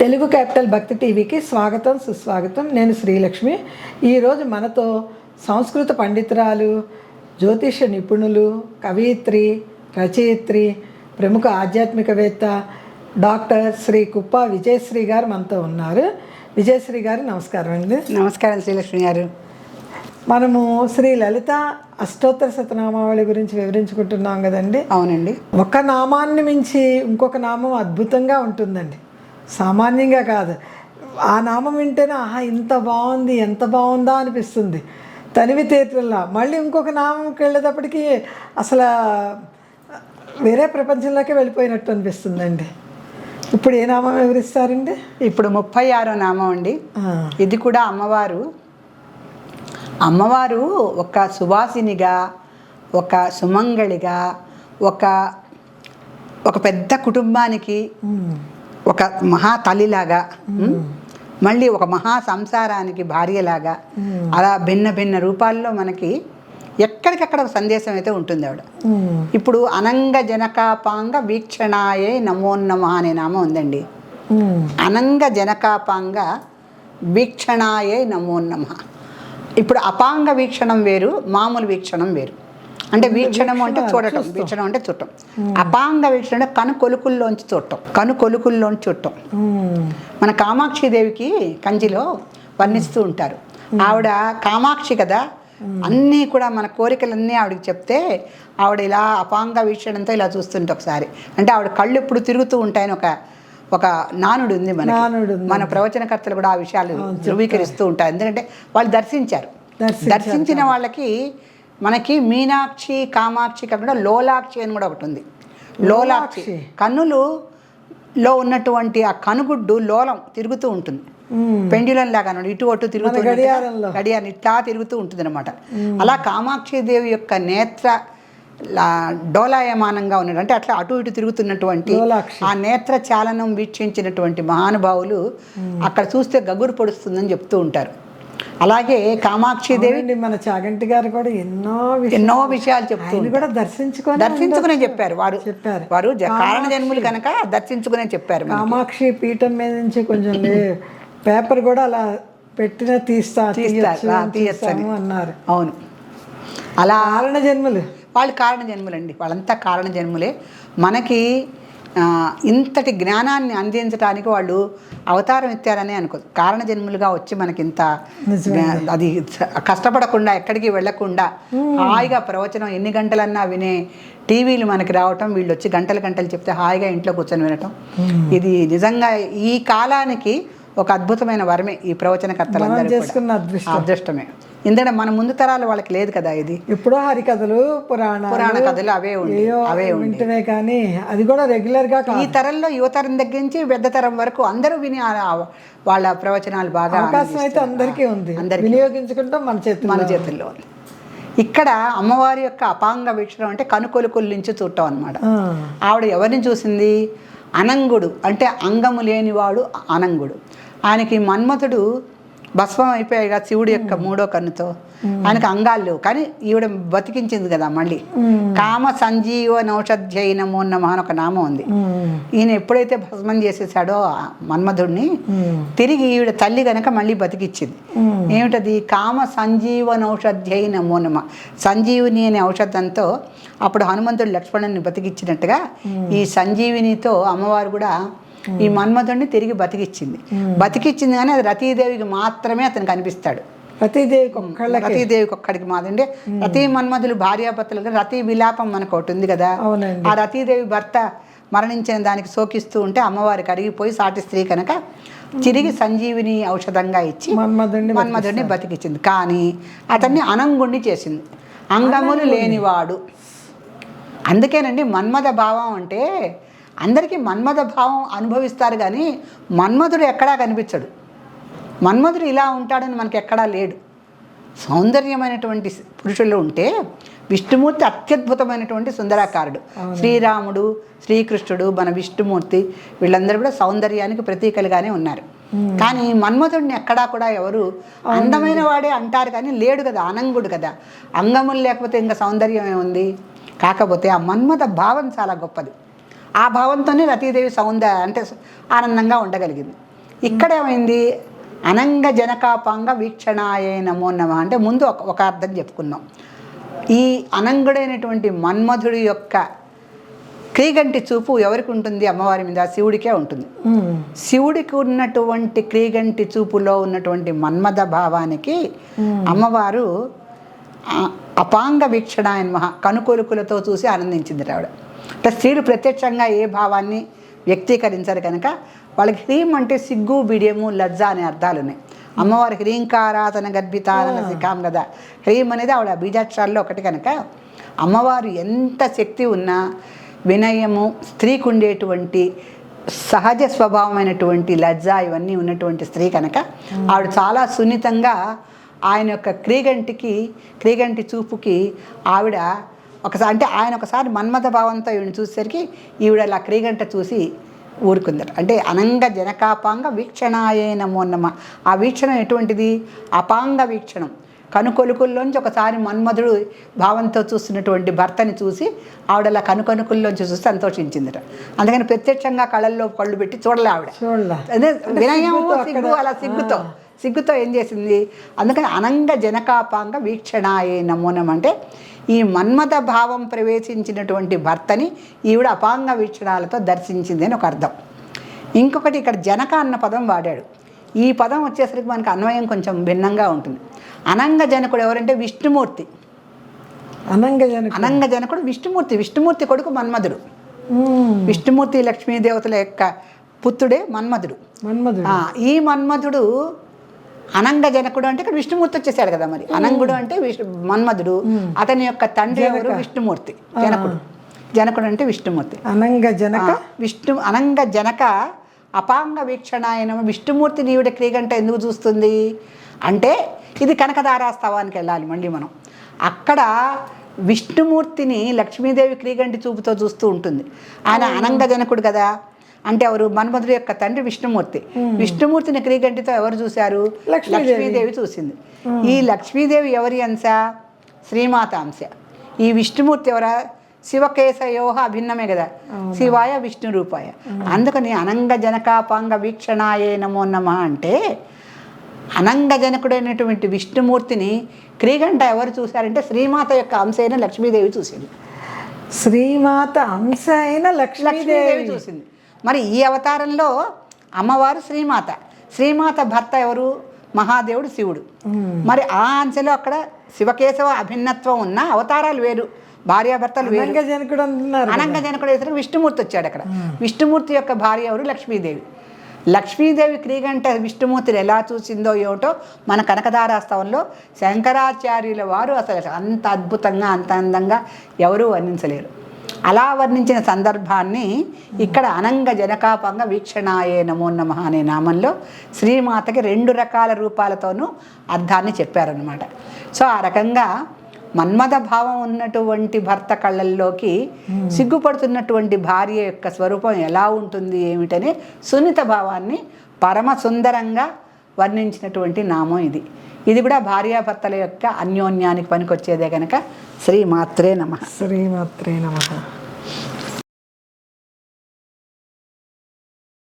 Telugu capital భక్తి టీవీకి స్వాగతం సుస్వాగతం. నేను శ్రీలక్ష్మి. ఈరోజు మనతో సంస్కృత పండితురాలు, జ్యోతిష నిపుణులు, కవయిత్రి, రచయిత్రి, ప్రముఖ ఆధ్యాత్మికవేత్త డాక్టర్ శ్రీ కుప్ప విజయశ్రీ గారు మనతో ఉన్నారు. విజయశ్రీ గారు నమస్కారం అండి. నమస్కారం శ్రీలక్ష్మి గారు. మనము శ్రీ లలిత అష్టోత్తర శతనామావళి గురించి వివరించుకుంటున్నాం కదండి. అవునండి. ఒక నామాన్ని మించి ఇంకొక నామం అద్భుతంగా ఉంటుందండి, సామాన్యంగా కాదు. ఆ నామం వింటేనే ఆహా ఇంత బాగుంది, ఎంత బాగుందా అనిపిస్తుంది. తనివి తీర్థంలా మళ్ళీ ఇంకొక నామంకి వెళ్ళేటప్పటికి అసలు వేరే ప్రపంచంలోకి వెళ్ళిపోయినట్టు అనిపిస్తుందండి. ఇప్పుడు ఏ నామం వివరిస్తారండి? ఇప్పుడు 36వ నామం అండి. ఇది కూడా అమ్మవారు ఒక సువాసినిగా, ఒక సుమంగళిగా, ఒక పెద్ద కుటుంబానికి ఒక మహా తల్లిలాగా, మళ్ళీ ఒక మహా సంసారానికి భార్యలాగా, అలా భిన్న భిన్న రూపాల్లో మనకి ఎక్కడికక్కడ ఒక సందేశం అయితే ఉంటుంది ఆవిడ. ఇప్పుడు అనంగ జనకాపాంగ వీక్షణాయే నమోన్నమ అనే నామం ఉందండి. అనంగ జనకాపాంగ వీక్షణాయే నమోన్నమ. ఇప్పుడు అపాంగ వీక్షణం వేరు, మామూలు వీక్షణం వేరు. అంటే వీక్షణం అంటే చూడటం, వీక్షణం అంటే చూడటం. అపాంగ వీక్షణ అంటే కనుకొలుకుల్లోంచి చూడటం. మన కామాక్షిదేవికి కంచిలో వర్ణిస్తూ ఉంటారు. ఆవిడ కామాక్షి కదా, అన్నీ కూడా మన కోరికలన్నీ ఆవిడకి చెప్తే ఆవిడ ఇలా అపాంగ వీక్షణంతో ఇలా చూస్తుంటే ఒకసారి అంటే ఆవిడ కళ్ళు ఎప్పుడు తిరుగుతూ ఉంటాయని ఒక నానుడు ఉంది మన ప్రవచనకర్తలు కూడా ఆ విషయాలు ధృవీకరిస్తూ ఉంటారు. ఎందుకంటే వాళ్ళు దర్శించిన వాళ్ళకి మనకి మీనాక్షి, కామాక్షి కాకుండా లోలాక్షి అని కూడా ఒకటి ఉంది. లోలాక్షి కన్నులలో ఉన్నటువంటి ఆ కనుగుడ్డు లోలం తిరుగుతూ ఉంటుంది, పెండ్యులం లాగా ఇటు అటు తిరుగుతూ గడియారం ఇట్లా తిరుగుతూ ఉంటుంది అనమాట. అలా కామాక్షి దేవి యొక్క నేత్ర డోలాయమానంగా ఉన్నట్టు అంటే అట్లా అటు ఇటు తిరుగుతున్నటువంటి ఆ నేత్ర చాలనం వీక్షించినటువంటి మహానుభావులు అక్కడ చూస్తే గగురు పొడుస్తుందని చెప్తూ ఉంటారు. అలాగే కామాక్షిదేవి మన చాగంటి గారు కూడా ఎన్నో విషయాలు చెప్తూ కూడా దర్శించుకునే చెప్పారు. వారు కారణ జన్ములు కనుక దర్శించుకునే చెప్పారు. కామాక్షి పీఠం మీద నుంచి కొంచెం పేపర్ కూడా అలా పెట్టిన తీస్తాను అన్నారు. అవును, అలా వాళ్ళు కారణ జన్ములండి. వాళ్ళంతా కారణ జన్ములే. మనకి ఇంతటి జ్ఞానాన్ని అందించడానికి వాళ్ళు అవతారం ఎత్తారని అనుకో. కారణ జన్ములుగా వచ్చి మనకి ఇంత అది కష్టపడకుండా, ఎక్కడికి వెళ్లకుండా హాయిగా ప్రవచనం ఎన్ని గంటలన్నా వినే టీవీలు మనకి రావటం, వీళ్ళు వచ్చి గంటలు చెప్తే హాయిగా ఇంట్లో కూర్చొని వినటం, ఇది నిజంగా ఈ కాలానికి ఒక అద్భుతమైన వరమే. ఈ ప్రవచనకర్తలందరూ అదృష్టమే. ఎందుకంటే మన ముందు తరాలు వాళ్ళకి లేదు కదా. ఇది ఎప్పుడో హరికథలు, పురాణ కథలు అవే ఉంటే కానీ అది కూడా రెగ్యులర్ గా ఈ తరంలో యువతరం దగ్గర నుంచి పెద్ద తరం వరకు అందరూ విని వాళ్ళ ప్రవచనాలు బాగా అవకాశం అయితే అందరికీ ఉంది. వినియోగించుకుంటాం మన చేతుల్లో ఉంది. ఇక్కడ అమ్మవారి యొక్క అపాంగ వీక్షణం అంటే కనుకొలుకుల నుంచి చూడటం అనమాట. ఆవిడ ఎవరిని చూసింది? అనంగుడు అంటే అంగము లేనివాడు అనంగుడు. ఆయనకి మన్మథుడు భస్మం అయిపోయాయి శివుడి యొక్క 3వ కన్నుతో. ఆయనకు అంగాలు లేవు, కానీ ఈవిడ బతికించింది కదా. మళ్ళీ కామ సంజీవ నౌషధ్యై నమో నమః అని ఒక నామం ఉంది. ఈయన ఎప్పుడైతే భస్మం చేసేసాడో మన్మధుడిని, తిరిగి ఈవిడ తల్లి కనుక మళ్ళీ బతికిచ్చింది. ఏమిటది? కామ సంజీవ నౌషధ్యై నమో నమః. సంజీవిని అనే ఔషధంతో అప్పుడు హనుమంతుడు లక్ష్మణుని బతికిచ్చినట్టుగా ఈ సంజీవినితో అమ్మవారు కూడా ఈ మన్మధుడిని తిరిగి బతికిచ్చింది. కానీ అది రతీదేవికి మాత్రమే అతను కనిపిస్తాడు. రతీదేవికి ఒక్కడికి మాత్రం. రతీ మన్మధులు భార్యాభర్తలు. రతీ విలాపం మనకు ఒకటి ఉంది కదా. ఆ రతీదేవి భర్త మరణించిన దానికి శోకిస్తూ ఉంటే అమ్మవారి కరిగిపోయి సాటి స్త్రీ కనుక తిరిగి సంజీవిని ఔషధంగా ఇచ్చి మన్మధుడిని బతికిచ్చింది. కానీ అతన్ని అనంగుణ్ణి చేసింది, అంగములు లేనివాడు. అందుకేనండి మన్మథ భావం అంటే అందరికీ మన్మథ భావం అనుభవిస్తారు, కానీ మన్మధుడు ఎక్కడా కనిపించడు. మన్మధుడు ఇలా ఉంటాడని మనకి ఎక్కడా లేడు. సౌందర్యమైనటువంటి పురుషుల్లో ఉంటే విష్ణుమూర్తి అత్యద్భుతమైనటువంటి సుందరాకారుడు. శ్రీరాముడు, శ్రీకృష్ణుడు, మన విష్ణుమూర్తి వీళ్ళందరూ కూడా సౌందర్యానికి ప్రతీకలుగానే ఉన్నారు. కానీ మన్మధుడిని ఎక్కడా కూడా ఎవరు అందమైన వాడే అంటారు, కానీ లేడు కదా, అనంగుడు కదా. అంగములు లేకపోతే ఇంకా సౌందర్యం ఏముంది? కాకపోతే ఆ మన్మథ భావం చాలా గొప్పది. ఆ భావంతోనే రతీదేవి ఆనందంగా ఉండగలిగింది. ఇక్కడేమైంది, అనంగ జనకాపాంగ వీక్షణాయే నమో నమ అంటే ముందు ఒక అర్థం చెప్పుకున్నాం. ఈ అనంగుడైనటువంటి మన్మధుడి యొక్క క్రీగంటి చూపు ఎవరికి ఉంటుంది? అమ్మవారి మీద, శివుడికే ఉంటుంది. శివుడికి ఉన్నటువంటి క్రీగంటి చూపులో ఉన్నటువంటి మన్మథ భావానికి అమ్మవారు అపాంగ వీక్షణాయన్ మహా కనుకొలుకులతో చూసి ఆనందించింది ఆవిడ. అంటే స్త్రీలు ప్రత్యక్షంగా ఏ భావాన్ని వ్యక్తీకరించారు కనుక వాళ్ళకి హ్రీం అంటే సిగ్గు, బిడియము, లజ్జ అనే అర్థాలు ఉన్నాయి. అమ్మవారి హ్రీంకారాధన గర్భితాన శిఖాం కదా, హ్రీం అనేది ఆవిడ బీజాక్షరాల్లో ఒకటి కనుక అమ్మవారు ఎంత శక్తి ఉన్నా వినయము, స్త్రీకి ఉండేటువంటి సహజ స్వభావమైనటువంటి లజ్జ ఇవన్నీ ఉన్నటువంటి స్త్రీ కనుక ఆవిడ చాలా సున్నితంగా ఆయన యొక్క క్రీగంటి చూపుకి ఆవిడ ఒకసారి అంటే ఆయన ఒకసారి మన్మథ భావంతో ఈవిడ చూసేసరికి ఈవిడ అలా క్రీగంట చూసి ఊరుకుందట. అంటే అనంగ జనకాపాంగ వీక్షణాయే నమో నమ. ఆ వీక్షణం ఎటువంటిది? అపాంగ వీక్షణం. కనుకొలుకుల్లోంచి ఒకసారి మన్మధుడు భావంతో చూస్తున్నటువంటి భర్తని చూసి ఆవిడలా కనుకొలుకుల్లోంచి చూసి సంతోషించిందట. అందుకని ప్రత్యక్షంగా కళ్ళల్లో కళ్ళు పెట్టి చూడలే ఆవిడ. అదే వినయము, సిగ్గు, అలా సిగ్గుతో ఏం చేసింది? అందుకని అనంగ జనకాపాంగ వీక్షణాయే నమోనం అంటే ఈ మన్మథ భావం ప్రవేశించినటువంటి భర్తని ఈవిడ అపాంగ వీక్షణాలతో దర్శించింది అని ఒక అర్థం. ఇంకొకటి ఇక్కడ జనక అన్న పదం వాడాడు. ఈ పదం వచ్చేసరికి మనకు అన్వయం కొంచెం భిన్నంగా ఉంటుంది. అనంగ జనకుడు ఎవరంటే విష్ణుమూర్తి. అనంగ జనకుడు విష్ణుమూర్తి కొడుకు మన్మధుడు. విష్ణుమూర్తి లక్ష్మీదేవతల యొక్క పుత్రుడే మన్మధుడు. ఈ మన్మధుడు అనంగ జనకుడు అంటే ఇక్కడ విష్ణుమూర్తి వచ్చేసాడు కదా. మరి అనంగుడు అంటే మన్మధుడు, అతని యొక్క తండ్రి ఎవరు? విష్ణుమూర్తి. జనకుడు అంటే విష్ణుమూర్తి. అనంగ జనక అపాంగ వీక్షణాయన విష్ణుమూర్తి నీవిడ క్రీగంట ఎందుకు చూస్తుంది అంటే ఇది కనకదారాస్తవానికి వెళ్ళాలి మళ్ళీ మనం. అక్కడ విష్ణుమూర్తిని లక్ష్మీదేవి క్రీగంటి చూపుతో చూస్తూ ఉంటుంది. ఆయన అనంగ జనకుడు కదా. అంటే ఎవరు? మన్మధుడి యొక్క తండ్రి విష్ణుమూర్తి. విష్ణుమూర్తిని క్రీగంటితో ఎవరు చూశారు? లక్ష్మీదేవి చూసింది. ఈ లక్ష్మీదేవి ఎవరి అంశ? శ్రీమాత అంశ. ఈ విష్ణుమూర్తి ఎవరా? శివకేశయోహ అభిన్నమే కదా, శివాయ విష్ణు రూపాయ. అందుకని అనంగ జనకాపాంగ వీక్షణాయే నమో నమ అంటే అనంగ జనకుడైనటువంటి విష్ణుమూర్తిని క్రీగంట ఎవరు చూశారంటే శ్రీమాత యొక్క అంశ అయిన లక్ష్మీదేవి చూసింది. శ్రీమాత అంశ అయిన లక్ష్మీదేవి చూసింది. మరి ఈ అవతారంలో అమ్మవారు శ్రీమాత భర్త ఎవరు? మహాదేవుడు శివుడు. మరి ఆ అంశలో అక్కడ శివకేశవ అభిన్నత్వం ఉన్న అవతారాలు వేరు, భార్యాభర్తలు వేరు. అనంగ జనకుడు వేసరికి విష్ణుమూర్తి వచ్చాడు అక్కడ. విష్ణుమూర్తి యొక్క భార్య ఎవరు? లక్ష్మీదేవి. లక్ష్మీదేవి క్రీగంట విష్ణుమూర్తిని ఎలా చూసిందో ఏమిటో మన కనకదారాస్తవంలో శంకరాచార్యుల వారు అసలు అంత అద్భుతంగా అంత అందంగా ఎవరూ వర్ణించలేరు. అలా వర్ణించిన సందర్భాన్ని ఇక్కడ అనంగ జనకాపాంగ వీక్షణాయే నమో నమః అనే నామంలో శ్రీమాతకి 2 రకాల రూపాలతోనూ అర్థాన్ని చెప్పారనమాట. సో ఆ రకంగా మన్మథ భావం ఉన్నటువంటి భర్త కళ్ళల్లోకి సిగ్గుపడుతున్నటువంటి భార్య యొక్క స్వరూపం ఎలా ఉంటుంది ఏమిటనే సున్నిత భావాన్ని పరమ సుందరంగా వర్ణించినటువంటి నామం ఇది. ఇది కూడా భార్యాభర్తల యొక్క అన్యోన్యానికి పనికొచ్చేదే కనుక శ్రీమాత్రే నమః.